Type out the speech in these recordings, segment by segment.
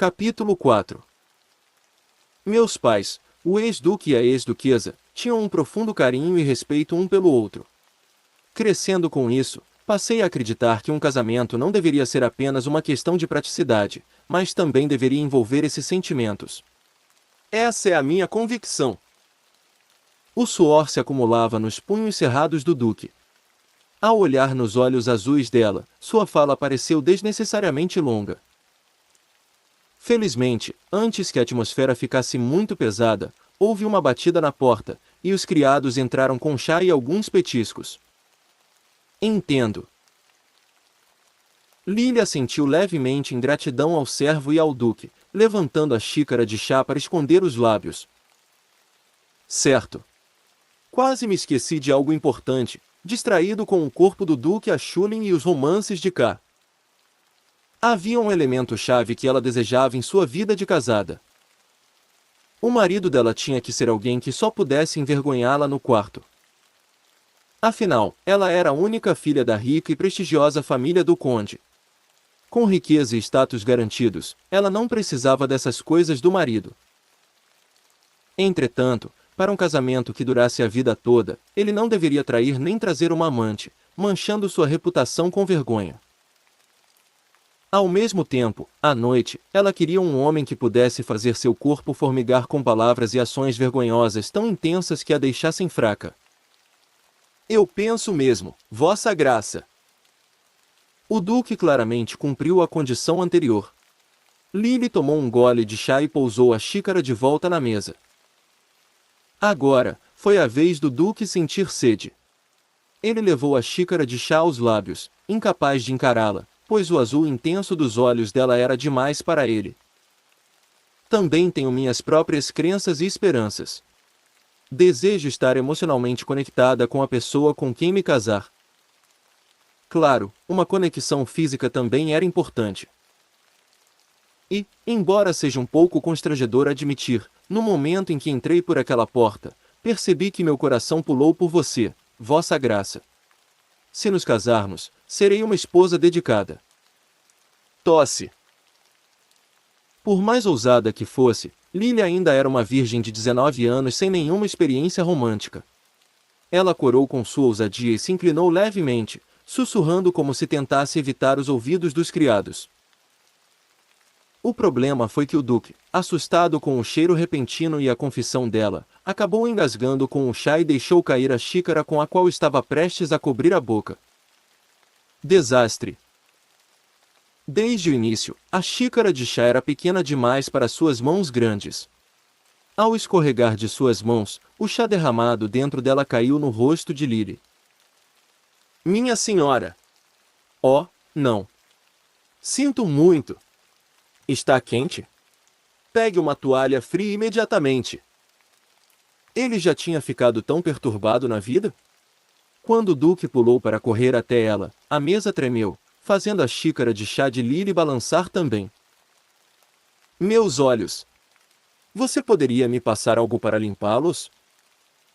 Capítulo 4. Meus pais, o ex-duque e a ex-duquesa, tinham um profundo carinho e respeito um pelo outro. Crescendo com isso, passei a acreditar que um casamento não deveria ser apenas uma questão de praticidade, mas também deveria envolver esses sentimentos. Essa é a minha convicção. O suor se acumulava nos punhos cerrados do duque. Ao olhar nos olhos azuis dela, sua fala pareceu desnecessariamente longa. Felizmente, antes que a atmosfera ficasse muito pesada, houve uma batida na porta, e os criados entraram com chá e alguns petiscos. Entendo. Lilia assentiu levemente em gratidão ao servo e ao duque, levantando a xícara de chá para esconder os lábios. Certo. Quase me esqueci de algo importante, distraído com o corpo do duque Achulin e os romances de K. Havia um elemento-chave que ela desejava em sua vida de casada. O marido dela tinha que ser alguém que só pudesse envergonhá-la no quarto. Afinal, ela era a única filha da rica e prestigiosa família do conde. Com riqueza e status garantidos, ela não precisava dessas coisas do marido. Entretanto, para um casamento que durasse a vida toda, ele não deveria trair nem trazer uma amante, manchando sua reputação com vergonha. Ao mesmo tempo, à noite, ela queria um homem que pudesse fazer seu corpo formigar com palavras e ações vergonhosas tão intensas que a deixassem fraca. Eu penso mesmo, Vossa Graça. O duque claramente cumpriu a condição anterior. Lily tomou um gole de chá e pousou a xícara de volta na mesa. Agora, foi a vez do duque sentir sede. Ele levou a xícara de chá aos lábios, incapaz de encará-la, pois o azul intenso dos olhos dela era demais para ele. Também tenho minhas próprias crenças e esperanças. Desejo estar emocionalmente conectada com a pessoa com quem me casar. Claro, uma conexão física também era importante. E, embora seja um pouco constrangedor admitir, no momento em que entrei por aquela porta, percebi que meu coração pulou por você, Vossa Graça. Se nos casarmos, serei uma esposa dedicada. Tosse. Por mais ousada que fosse, Lily ainda era uma virgem de 19 anos sem nenhuma experiência romântica. Ela corou com sua ousadia e se inclinou levemente, sussurrando como se tentasse evitar os ouvidos dos criados. O problema foi que o duque, assustado com o cheiro repentino e a confissão dela, acabou engasgando com o chá e deixou cair a xícara com a qual estava prestes a cobrir a boca. Desastre. Desde o início, a xícara de chá era pequena demais para suas mãos grandes. Ao escorregar de suas mãos, o chá derramado dentro dela caiu no rosto de Lily. Minha senhora! Oh, não! Sinto muito! Está quente? Pegue uma toalha fria imediatamente. Ele já tinha ficado tão perturbado na vida? Quando o duque pulou para correr até ela, a mesa tremeu, fazendo a xícara de chá de Lily balançar também. Meus olhos! Você poderia me passar algo para limpá-los?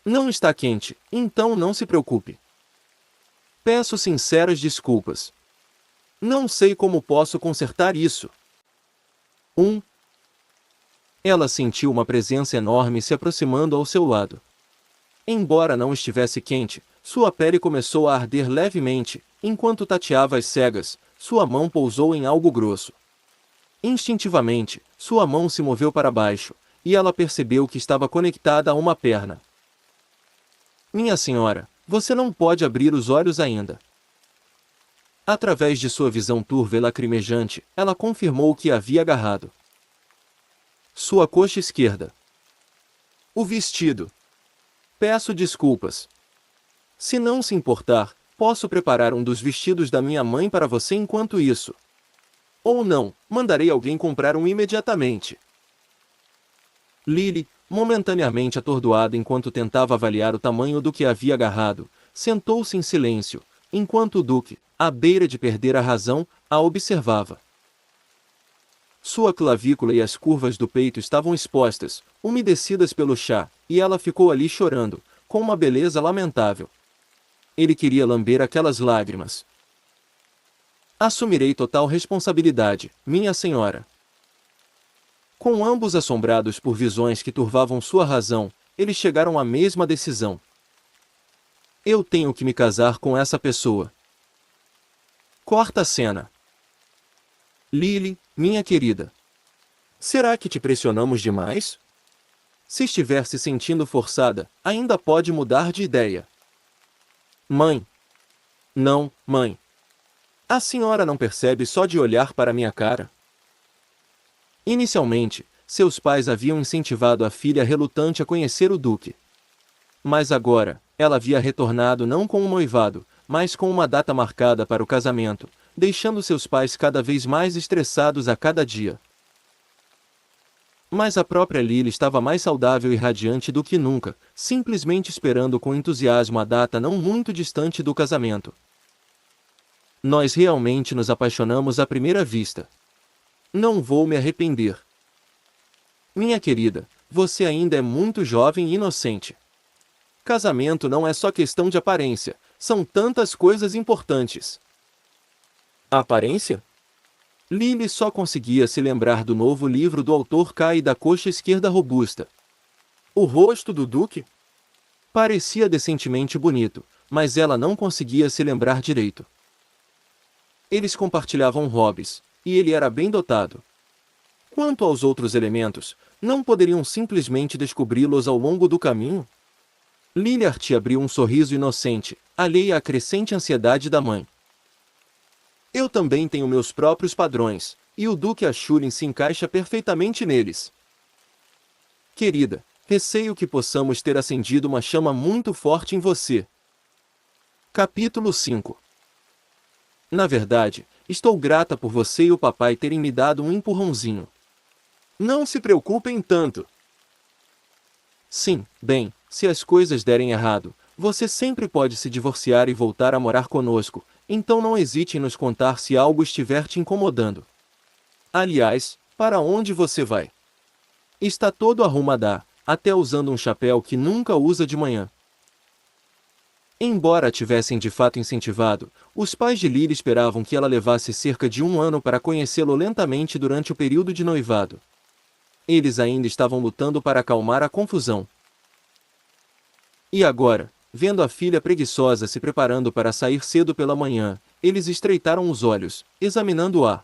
Não está quente, então não se preocupe. Peço sinceras desculpas. Não sei como posso consertar isso. Ela sentiu uma presença enorme se aproximando ao seu lado. Embora não estivesse quente, sua pele começou a arder levemente, enquanto tateava as cegas, sua mão pousou em algo grosso. Instintivamente, sua mão se moveu para baixo, e ela percebeu que estava conectada a uma perna. Minha senhora, você não pode abrir os olhos ainda. Através de sua visão turva e lacrimejante, ela confirmou o que havia agarrado. Sua coxa esquerda. O vestido. Peço desculpas. Se não se importar, posso preparar um dos vestidos da minha mãe para você enquanto isso. Ou não, mandarei alguém comprar um imediatamente. Lily, momentaneamente atordoada enquanto tentava avaliar o tamanho do que havia agarrado, sentou-se em silêncio, enquanto o duque, à beira de perder a razão, a observava. Sua clavícula e as curvas do peito estavam expostas, umedecidas pelo chá, e ela ficou ali chorando, com uma beleza lamentável. Ele queria lamber aquelas lágrimas. Assumirei total responsabilidade, minha senhora. Com ambos assombrados por visões que turvavam sua razão, eles chegaram à mesma decisão. Eu tenho que me casar com essa pessoa. Quarta cena. Lily, minha querida. Será que te pressionamos demais? Se estiver se sentindo forçada, ainda pode mudar de ideia. Mãe. Não, mãe. A senhora não percebe só de olhar para minha cara? Inicialmente, seus pais haviam incentivado a filha relutante a conhecer o duque. Mas agora, ela havia retornado não com um noivado, mas com uma data marcada para o casamento, deixando seus pais cada vez mais estressados a cada dia. Mas a própria Lily estava mais saudável e radiante do que nunca, simplesmente esperando com entusiasmo a data não muito distante do casamento. Nós realmente nos apaixonamos à primeira vista. Não vou me arrepender. Minha querida, você ainda é muito jovem e inocente. Casamento não é só questão de aparência, são tantas coisas importantes. Aparência? Lily só conseguia se lembrar do novo livro do autor K e da coxa esquerda robusta. O rosto do Duque? Parecia decentemente bonito, mas ela não conseguia se lembrar direito. Eles compartilhavam hobbies, e ele era bem dotado. Quanto aos outros elementos, não poderiam simplesmente descobri-los ao longo do caminho? Liliart abriu um sorriso inocente, alheia à crescente ansiedade da mãe. Eu também tenho meus próprios padrões, e o Duque Ashulin se encaixa perfeitamente neles. Querida, receio que possamos ter acendido uma chama muito forte em você. Capítulo 5. Na verdade, estou grata por você e o papai terem me dado um empurrãozinho. Não se preocupem tanto. Sim, bem, se as coisas derem errado, você sempre pode se divorciar e voltar a morar conosco, então não hesite em nos contar se algo estiver te incomodando. Aliás, para onde você vai? Está todo arrumado, até usando um chapéu que nunca usa de manhã. Embora a tivessem de fato incentivado, os pais de Lily esperavam que ela levasse cerca de 1 ano para conhecê-lo lentamente durante o período de noivado. Eles ainda estavam lutando para acalmar a confusão. E agora, vendo a filha preguiçosa se preparando para sair cedo pela manhã, eles estreitaram os olhos, examinando-a.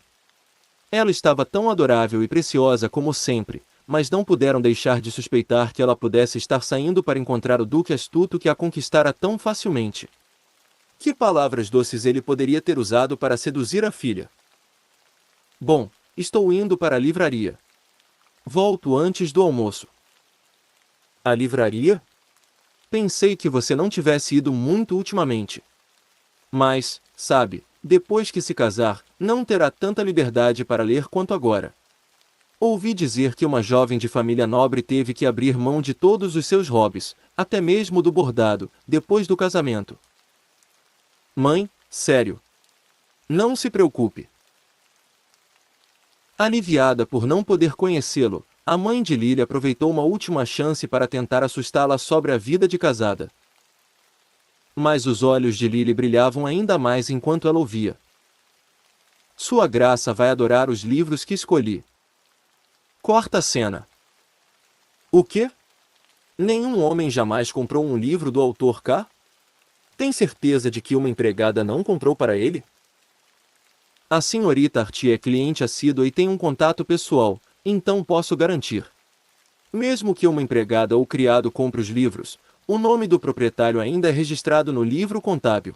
Ela estava tão adorável e preciosa como sempre, mas não puderam deixar de suspeitar que ela pudesse estar saindo para encontrar o duque astuto que a conquistara tão facilmente. Que palavras doces ele poderia ter usado para seduzir a filha? Bom, estou indo para a livraria. Volto antes do almoço. A livraria? Pensei que você não tivesse ido muito ultimamente. Mas, sabe, depois que se casar, não terá tanta liberdade para ler quanto agora. Ouvi dizer que uma jovem de família nobre teve que abrir mão de todos os seus hobbies, até mesmo do bordado, depois do casamento. Mãe, sério. Não se preocupe. Aliviada por não poder conhecê-lo, a mãe de Lily aproveitou uma última chance para tentar assustá-la sobre a vida de casada. Mas os olhos de Lily brilhavam ainda mais enquanto ela ouvia. Sua graça vai adorar os livros que escolhi. Quarta cena. O quê? Nenhum homem jamais comprou um livro do autor K? Tem certeza de que uma empregada não comprou para ele? A senhorita Artie é cliente assídua e tem um contato pessoal, então posso garantir. Mesmo que uma empregada ou criado compre os livros, o nome do proprietário ainda é registrado no livro contábil.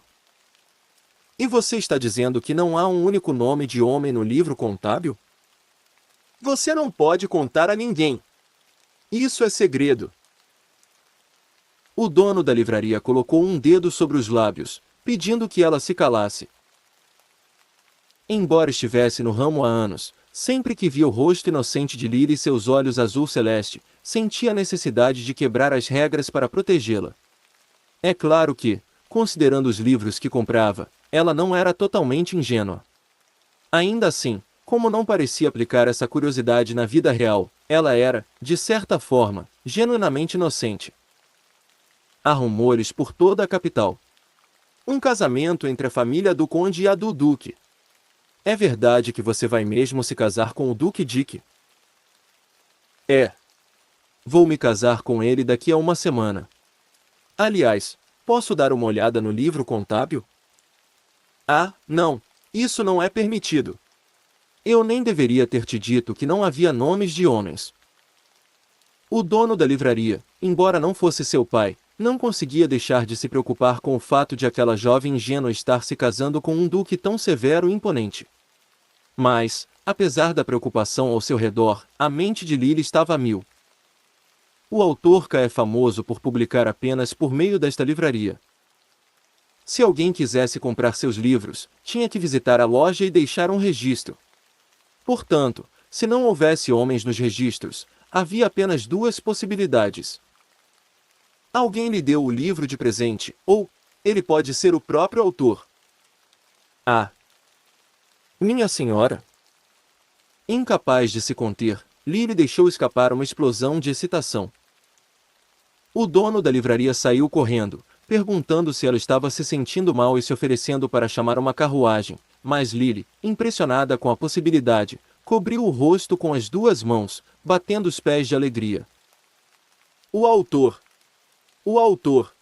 E você está dizendo que não há um único nome de homem no livro contábil? Você não pode contar a ninguém. Isso é segredo. O dono da livraria colocou um dedo sobre os lábios, pedindo que ela se calasse. Embora estivesse no ramo há anos, sempre que via o rosto inocente de Lily e seus olhos azul celeste, sentia a necessidade de quebrar as regras para protegê-la. É claro que, considerando os livros que comprava, ela não era totalmente ingênua. Ainda assim, como não parecia aplicar essa curiosidade na vida real, ela era, de certa forma, genuinamente inocente. Há rumores por toda a capital. Um casamento entre a família do conde e a do duque. É verdade que você vai mesmo se casar com o Duque Dick? É. Vou me casar com ele daqui a uma semana. Aliás, posso dar uma olhada no livro contábil? Ah, não. Isso não é permitido. Eu nem deveria ter te dito que não havia nomes de homens. O dono da livraria, embora não fosse seu pai, não conseguia deixar de se preocupar com o fato de aquela jovem ingênua estar se casando com um duque tão severo e imponente. Mas, apesar da preocupação ao seu redor, a mente de Lily estava a mil. O autor K é famoso por publicar apenas por meio desta livraria. Se alguém quisesse comprar seus livros, tinha que visitar a loja e deixar um registro. Portanto, se não houvesse homens nos registros, havia apenas duas possibilidades. Alguém lhe deu o livro de presente, ou ele pode ser o próprio autor. Ah! Minha senhora! Incapaz de se conter, Lily deixou escapar uma explosão de excitação. O dono da livraria saiu correndo, perguntando se ela estava se sentindo mal e se oferecendo para chamar uma carruagem, mas Lily, impressionada com a possibilidade, cobriu o rosto com as duas mãos, batendo os pés de alegria. O autor! O autor!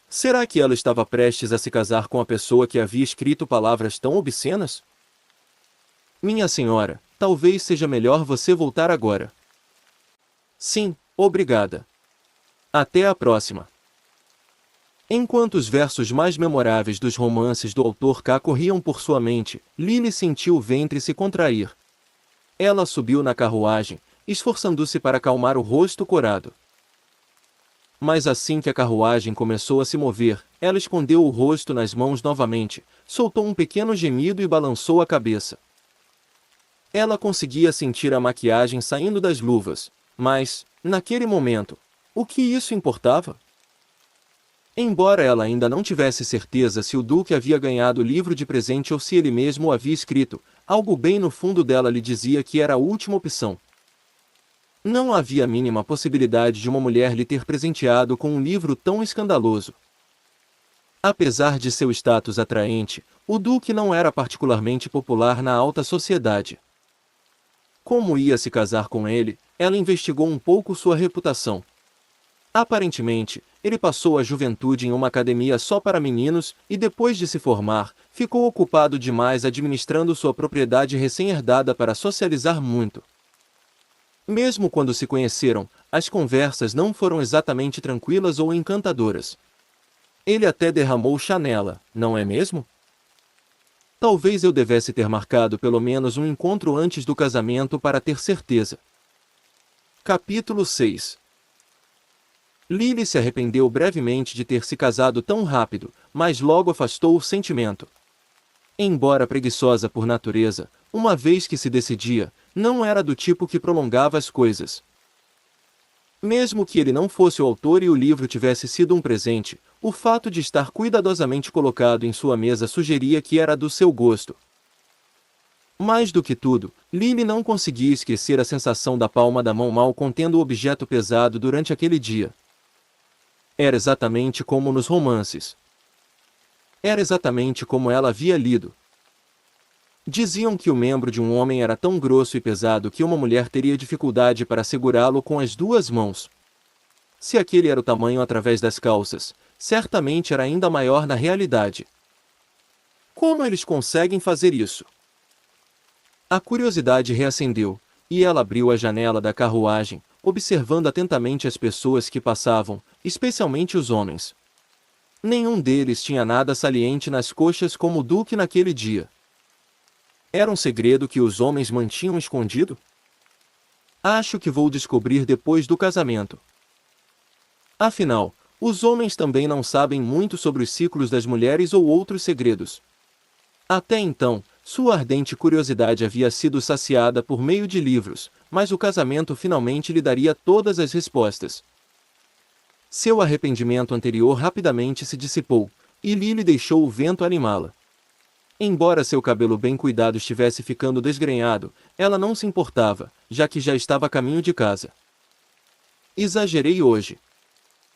Será que ela estava prestes a se casar com a pessoa que havia escrito palavras tão obscenas? Minha senhora, talvez seja melhor você voltar agora. Sim, obrigada. Até a próxima. Enquanto os versos mais memoráveis dos romances do autor K corriam por sua mente, Lily sentiu o ventre se contrair. Ela subiu na carruagem, esforçando-se para acalmar o rosto corado. Mas assim que a carruagem começou a se mover, ela escondeu o rosto nas mãos novamente, soltou um pequeno gemido e balançou a cabeça. Ela conseguia sentir a maquiagem saindo das luvas, mas, naquele momento, o que isso importava? Embora ela ainda não tivesse certeza se o Duque havia ganhado o livro de presente ou se ele mesmo o havia escrito, algo bem no fundo dela lhe dizia que era a última opção. Não havia a mínima possibilidade de uma mulher lhe ter presenteado com um livro tão escandaloso. Apesar de seu status atraente, o Duque não era particularmente popular na alta sociedade. Como ia se casar com ele, ela investigou um pouco sua reputação. Aparentemente, ele passou a juventude em uma academia só para meninos e depois de se formar, ficou ocupado demais administrando sua propriedade recém-herdada para socializar muito. Mesmo quando se conheceram, as conversas não foram exatamente tranquilas ou encantadoras. Ele até derramou chá nela, não é mesmo? Talvez eu devesse ter marcado pelo menos um encontro antes do casamento para ter certeza. Capítulo 6. Lily se arrependeu brevemente de ter se casado tão rápido, mas logo afastou o sentimento. Embora preguiçosa por natureza, uma vez que se decidia, não era do tipo que prolongava as coisas. Mesmo que ele não fosse o autor e o livro tivesse sido um presente, o fato de estar cuidadosamente colocado em sua mesa sugeria que era do seu gosto. Mais do que tudo, Lily não conseguia esquecer a sensação da palma da mão mal contendo o objeto pesado durante aquele dia. Era exatamente como nos romances. Era exatamente como ela havia lido. Diziam que o membro de um homem era tão grosso e pesado que uma mulher teria dificuldade para segurá-lo com as duas mãos. Se aquele era o tamanho através das calças, certamente era ainda maior na realidade. Como eles conseguem fazer isso? A curiosidade reacendeu, e ela abriu a janela da carruagem, observando atentamente as pessoas que passavam, especialmente os homens. Nenhum deles tinha nada saliente nas coxas como o Duque naquele dia. Era um segredo que os homens mantinham escondido? Acho que vou descobrir depois do casamento. Afinal, os homens também não sabem muito sobre os ciclos das mulheres ou outros segredos. Até então, sua ardente curiosidade havia sido saciada por meio de livros, mas o casamento finalmente lhe daria todas as respostas. Seu arrependimento anterior rapidamente se dissipou, e Lily deixou o vento animá-la. Embora seu cabelo bem cuidado estivesse ficando desgrenhado, ela não se importava, já que já estava a caminho de casa. Exagerei hoje.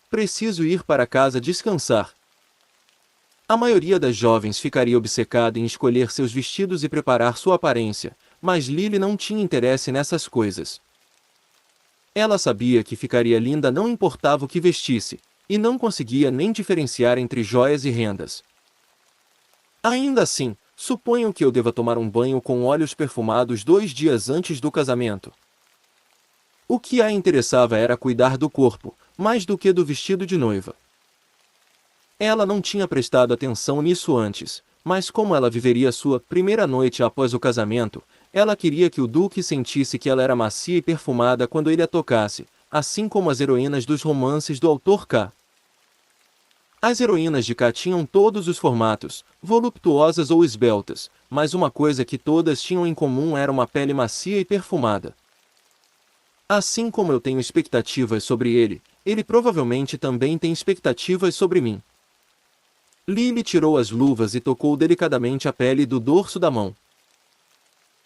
Preciso ir para casa descansar. A maioria das jovens ficaria obcecada em escolher seus vestidos e preparar sua aparência, mas Lily não tinha interesse nessas coisas. Ela sabia que ficaria linda não importava o que vestisse, e não conseguia nem diferenciar entre joias e rendas. Ainda assim, suponho que eu deva tomar um banho com óleos perfumados 2 dias antes do casamento. O que a interessava era cuidar do corpo, mais do que do vestido de noiva. Ela não tinha prestado atenção nisso antes, mas como ela viveria sua primeira noite após o casamento, ela queria que o Duque sentisse que ela era macia e perfumada quando ele a tocasse, assim como as heroínas dos romances do autor K. As heroínas de K tinham todos os formatos, voluptuosas ou esbeltas, mas uma coisa que todas tinham em comum era uma pele macia e perfumada. Assim como eu tenho expectativas sobre ele, ele provavelmente também tem expectativas sobre mim. Lily tirou as luvas e tocou delicadamente a pele do dorso da mão.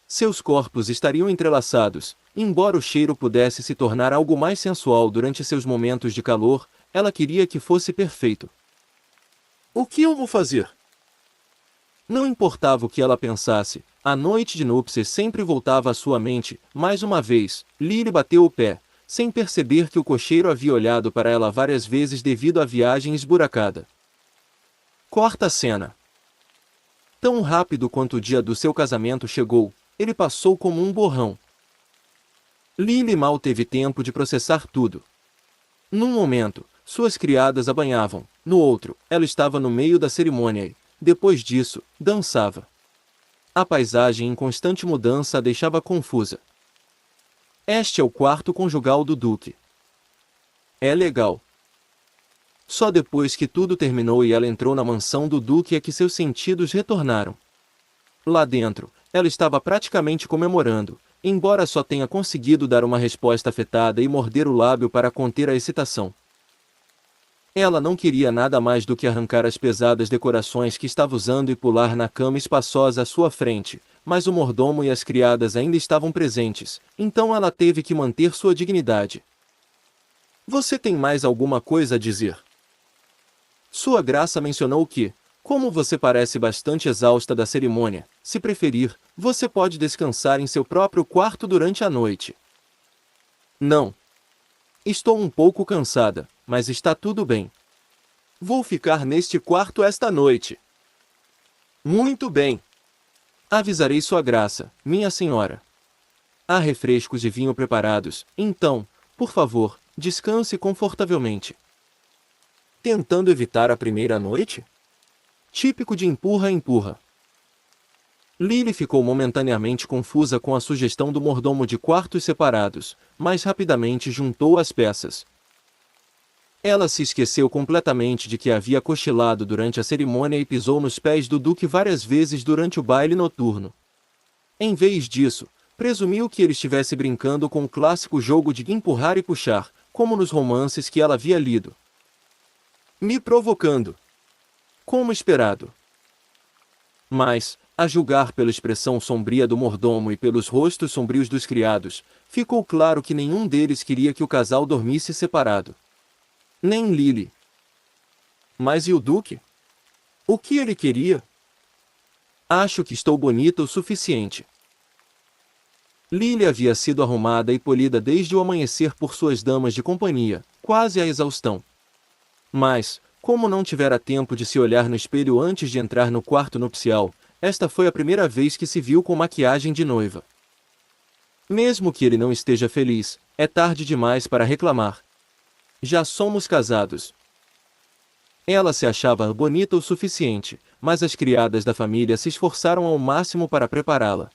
Seus corpos estariam entrelaçados, embora o cheiro pudesse se tornar algo mais sensual durante seus momentos de calor, ela queria que fosse perfeito. O que eu vou fazer? Não importava o que ela pensasse, a noite de núpcias sempre voltava à sua mente. Mais uma vez, Lily bateu o pé, sem perceber que o cocheiro havia olhado para ela várias vezes devido à viagem esburacada. Corta a cena. Tão rápido quanto o dia do seu casamento chegou, ele passou como um borrão. Lily mal teve tempo de processar tudo. Num momento, suas criadas a banhavam, no outro, ela estava no meio da cerimônia e, depois disso, dançava. A paisagem em constante mudança a deixava confusa. Este é o quarto conjugal do Duque. É legal. Só depois que tudo terminou e ela entrou na mansão do Duque é que seus sentidos retornaram. Lá dentro, ela estava praticamente comemorando, embora só tenha conseguido dar uma resposta afetada e morder o lábio para conter a excitação. Ela não queria nada mais do que arrancar as pesadas decorações que estava usando e pular na cama espaçosa à sua frente, mas o mordomo e as criadas ainda estavam presentes, então ela teve que manter sua dignidade. Você tem mais alguma coisa a dizer? Sua Graça mencionou que, como você parece bastante exausta da cerimônia, se preferir, você pode descansar em seu próprio quarto durante a noite. Não. Estou um pouco cansada, mas está tudo bem. Vou ficar neste quarto esta noite. Muito bem. Avisarei Sua Graça, minha senhora. Há refrescos e vinho preparados, então, por favor, descanse confortavelmente. Tentando evitar a primeira noite? Típico de empurra-empurra. Lily ficou momentaneamente confusa com a sugestão do mordomo de quartos separados, mas rapidamente juntou as peças. Ela se esqueceu completamente de que havia cochilado durante a cerimônia e pisou nos pés do Duque várias vezes durante o baile noturno. Em vez disso, presumiu que ele estivesse brincando com o clássico jogo de empurrar e puxar, como nos romances que ela havia lido. Me provocando. Como esperado. Mas, a julgar pela expressão sombria do mordomo e pelos rostos sombrios dos criados, ficou claro que nenhum deles queria que o casal dormisse separado. Nem Lily. Mas e o Duque? O que ele queria? Acho que estou bonita o suficiente. Lily havia sido arrumada e polida desde o amanhecer por suas damas de companhia, quase à exaustão. Mas, como não tivera tempo de se olhar no espelho antes de entrar no quarto nupcial, esta foi a primeira vez que se viu com maquiagem de noiva. Mesmo que ele não esteja feliz, é tarde demais para reclamar. Já somos casados. Ela se achava bonita o suficiente, mas as criadas da família se esforçaram ao máximo para prepará-la.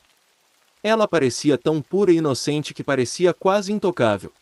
Ela parecia tão pura e inocente que parecia quase intocável.